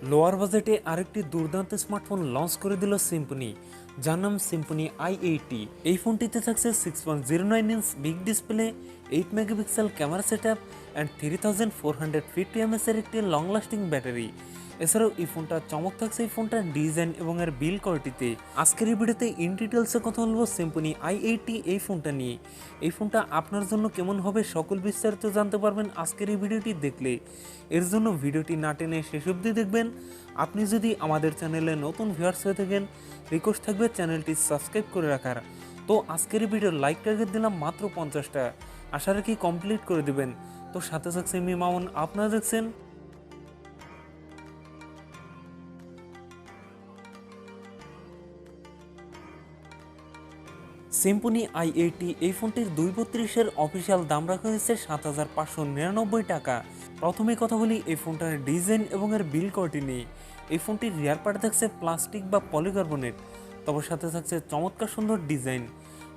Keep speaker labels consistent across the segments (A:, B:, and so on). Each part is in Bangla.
A: লোয়ার বাজেটে আরেকটি দুর্দান্ত স্মার্টফোন লঞ্চ করে দিল সিম্ফনি, যার নাম সিম্ফনি i80। এই ফোনটিতে থাকছে 6.09 inch big display, 8 megapixel camera setup and 3450 mAh এর একটি লং লাস্টিং ব্যাটারি। এছাড়াও এই ফোনটা চমক থাকছে এই ফোনটার ডিজাইন এবং এর বিল্ড কোয়ালিটিতে। আজকের এই ভিডিওতে ইন ডিটেলসে কথা বলবো সিম্ফনি i80 এই ফোনটা নিয়ে। এই ফোনটা আপনার জন্য কেমন হবে সকল বিস্তারিত জানতে পারবেন আজকের এই ভিডিওটি দেখলে। এর জন্য ভিডিওটি না টেনে শেষ অবধি দেখবেন। আপনি যদি আমাদের চ্যানেলে নতুন ভিউয়ার্স হয়ে থাকেন, রিকোয়েস্ট থাকবে চ্যানেলটি সাবস্ক্রাইব করে রাখার। তো আজকের এই ভিডিওর লাইক টার্গেট দিলাম মাত্র 50টা, আশা রাখি কমপ্লিট করে দিবেন। তো সাথে থাকছে আমি মামুন, আপনারা দেখছেন সিম্ফনি i80। এই ফোনটির 232-এর অফিসিয়াল দাম রাখা হয়েছে 7599 টাকা। প্রথমে কথা বলি এই ফোনটার ডিজাইন এবং এর বিল্ড কোয়ালিটি নিয়ে। এই ফোনটির রিয়ার পার্ট থাকছে প্লাস্টিক বা পলিকার্বনেট, তবে সাথে থাকছে চমৎকার সুন্দর ডিজাইন।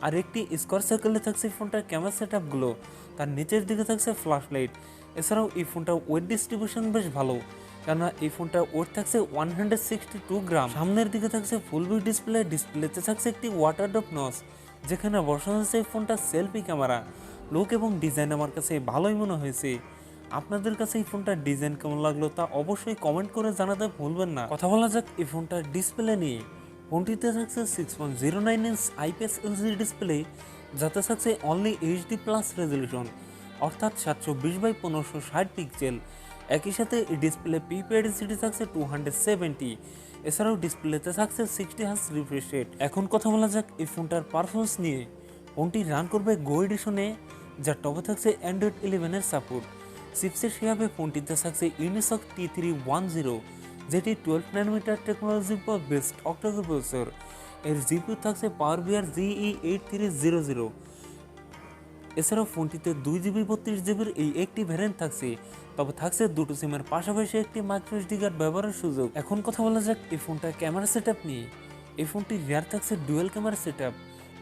A: আর একটি স্কোয়ার সার্কেলে থাকছে ফোনটার ক্যামেরা সেটআপগুলো, তার নিচের দিকে থাকছে ফ্ল্যাশ লাইট। এছাড়াও এই ফোনটার ওয়েট ডিস্ট্রিবিউশন বেশ ভালো, কেননা এই ফোনটা ওয়েট থাকছে 162 গ্রাম। সামনের দিকে থাকছে ফুল ভিউ ডিসপ্লে, ডিসপ্লেতে থাকছে একটি ওয়াটার ড্রপ নচ, যেখানে বসানো হয়েছে ফোনটা সেলফি ক্যামেরা। লুক এবং ডিজাইন আমার কাছে ভালোই মনে হয়েছে। আপনাদের কাছে এই ফোনটার ডিজাইন কেমন লাগলো তা অবশ্যই কমেন্ট করে জানাতে ভুলবেন না। কথা বলা যাক এই ফোনটার ডিসপ্লে নিয়ে। ফোনটিতে থাকছে 6.09 ইঞ্চ আইপিএস এলসিডি ডিসপ্লে, যাতে থাকছে অনলি এইচডি প্লাস রেজলিউশন, অর্থাৎ 720x1560 পিক্সেল। একই সাথে এই ডিসপ্লে পিপিআইডি থাকছে 270। এছাড়াও ডিসপ্লেতে থাকছে 60 হার্জ রিফ্রেশ রেট। এখন কথা বলা যাক এই ফোনটার পারফরমেন্স নিয়ে। ফোনটি রান করবে গো এডিশনে, যার টপে থাকছে অ্যান্ড্রয়েড 11-এর সাপোর্ট। চিপসেট হিসাবে ফোনটিতে থাকছে ইউনিসক T310, যেটি 12 ন্যানোমিটার টেকনোলজির উপর বেস্ট অক্টাকোর প্রসেসর। এর জিপিইউ থাকছে পাওয়ার GE8300। এছাড়াও ফোনটিতে 2GB 32GB এই একটি ভ্যারিয়েন্ট থাকছে, তবে থাকছে দুটো সিমের পাশাপাশি একটি মাইক্রো এসডি কার্ড ব্যবহারের সুযোগ। এখন কথা বলা যাক এই ফোনটার ক্যামেরা সেটআপ নিয়ে। এই ফোনটির রিয়ার থাকছে ডুয়েল ক্যামেরা সেটআপ,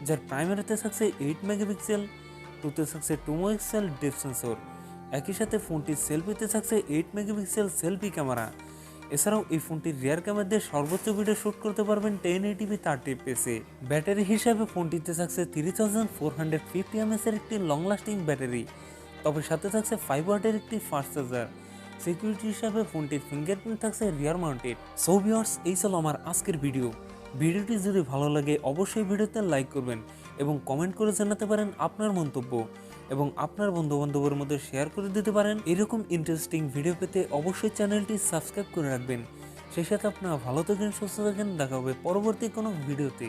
A: যার প্রাইমারিতে থাকছে 8 মেগাপিক্সেল, টুতে থাকছে 2 মেগাপিক্সেল ডেপথ সেন্সর। একই সাথে ফোনটির সেলফিতে থাকছে 8 মেগাপিক্সেল সেলফি ক্যামেরা। এছাড়াও এই ফোনটির রিয়ার ক্যামেরা দিয়ে সর্বোচ্চ ভিডিও শুট করতে পারবেন 1080p 30fps। ব্যাটারি হিসাবে ফোনটিতে থাকছে 3450 mAh এর একটি লং লাস্টিং ব্যাটারি, তবে সাথে থাকছে 5 ওয়াটের একটি ফাস্ট চার্জার। সিকিউরিটি হিসাবে ফোনটির ফিঙ্গারপ্রিন্ট থাকছে রিয়ার মাউন্টেড। সো ভিউয়ার্স, এই ছিল আমার আজকের ভিডিওটি যদি ভালো লাগে অবশ্যই ভিডিওতে লাইক করবেন এবং কমেন্ট করে জানাতে পারেন আপনার মন্তব্য, এবং আপনার বন্ধুবান্ধবের মধ্যে শেয়ার করে দিতে পারেন। এরকম ইন্টারেস্টিং ভিডিও পেতে অবশ্যই চ্যানেলটি সাবস্ক্রাইব করে রাখবেন। সেই সাথে আপনারা ভালো থাকেন, সুস্থ থাকেন, দেখা হবে পরবর্তী কোনো ভিডিওতে।